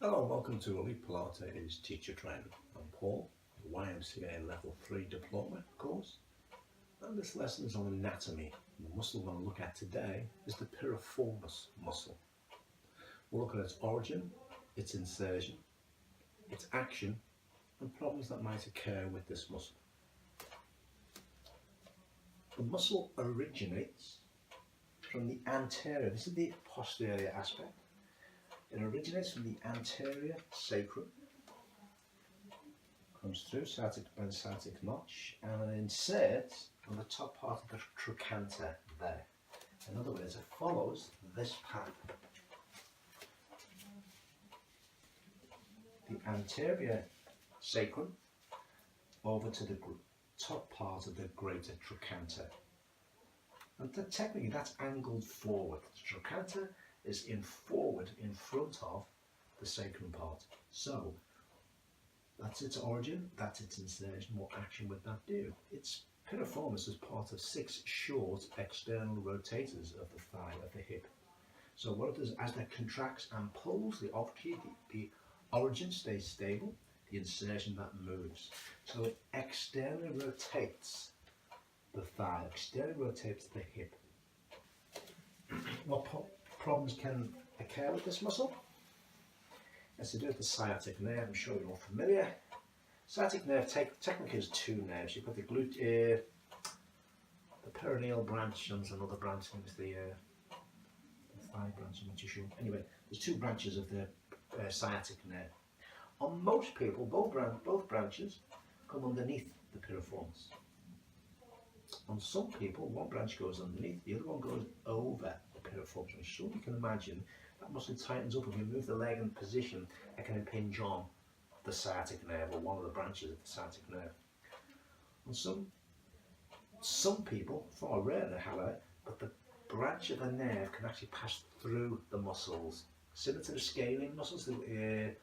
Hello and welcome to Elite Pilates Teacher Training. I'm Paul, YMCA Level 3 Diploma course, and this lesson is on anatomy. The muscle we're going to look at today is the piriformis muscle. We'll look at its origin, its insertion, its action, and problems that might occur with this muscle. The muscle originates from the anterior, this is the posterior aspect. It originates from the anterior sacrum, comes through sciatic bone, sciatic notch, and it inserts on the top part of the trochanter there. In other words, it follows this path. The anterior sacrum over to the top part of the greater trochanter. And technically that's angled forward. The trochanter is in front of the sacrum part. So that's its origin, that's its insertion. What action would that do? Its piriformis is part of 6 short external rotators of the thigh, of the hip. So what it does, as it contracts and pulls, the origin stays stable, the insertion that moves. So it externally rotates the thigh, externally rotates the hip. What problems can occur with this muscle? As to do with the sciatic nerve, I'm sure you're all familiar. Sciatic nerve technically has 2 nerves. You've got the perineal branch and another branch, I think it's the thigh branch, I'm not too sure. Anyway, there's 2 branches of the sciatic nerve. On most people, both branches come underneath the piriformis. On some people, one branch goes underneath, the other one goes over the piriformis. I'm sure you can imagine that muscle tightens up. If you move the leg in position, it can impinge on the sciatic nerve or one of the branches of the sciatic nerve. On some people, far rarer however, but the branch of the nerve can actually pass through the muscles, similar to the scalene muscles, the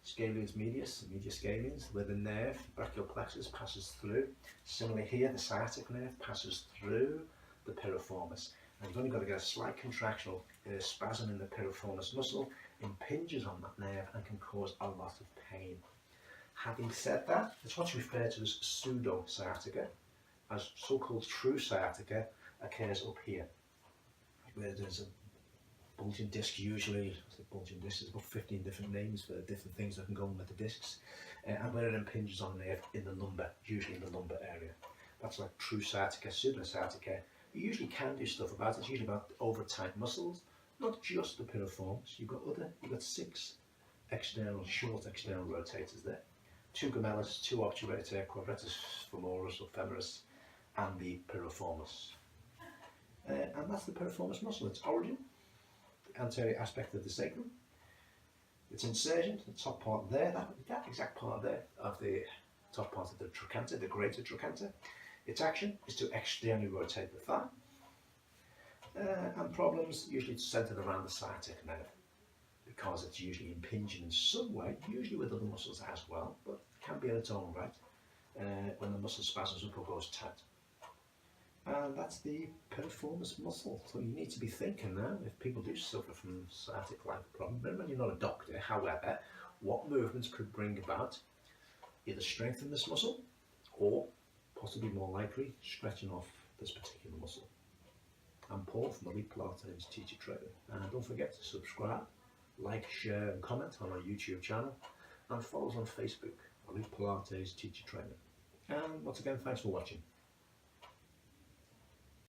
scaleus medius, medius scaleus, where the nerve, brachial plexus, passes through. Similarly here, the sciatic nerve passes through the piriformis. And you've only got to get a slight contraction or spasm in the piriformis muscle, impinges on that nerve and can cause a lot of pain. Having said that, it's what's referred to as pseudo-sciatica, as so-called true sciatica occurs up here, where there's a bulging disc. Usually, bulging discs, there's about 15 different names for different things that can go on with the discs, and where it impinges on the nerve in the lumbar, usually in the lumbar area. That's like true sciatica, pseudo-sciatica. You usually can do stuff about it. It's usually about over-tight muscles, not just the piriformis. You've got 6 short external rotators there. 2 gemellus, 2 obturator, quadratus femoris or femoris, and the piriformis. And that's the piriformis muscle. Its origin, the anterior aspect of the sacrum. Its insertion, the top part there, that exact part there of the top part of the trochanter, the greater trochanter. Its action is to externally rotate the thigh. And problems usually centered around the sciatic nerve, because it's usually impinging in some way, usually with other muscles as well, but can be in its own right when the muscle spasms up or goes tight. And that's the piriformis muscle. So you need to be thinking now, if people do suffer from sciatic-like problem, remember you're not a doctor, however, what movements could bring about either strengthen this muscle or possibly more likely stretching off this particular muscle. I'm Paul from Elite Pilates Teacher Training, and don't forget to subscribe, like, share and comment on our YouTube channel, and follow us on Facebook, Elite Pilates Teacher Training. And once again, thanks for watching.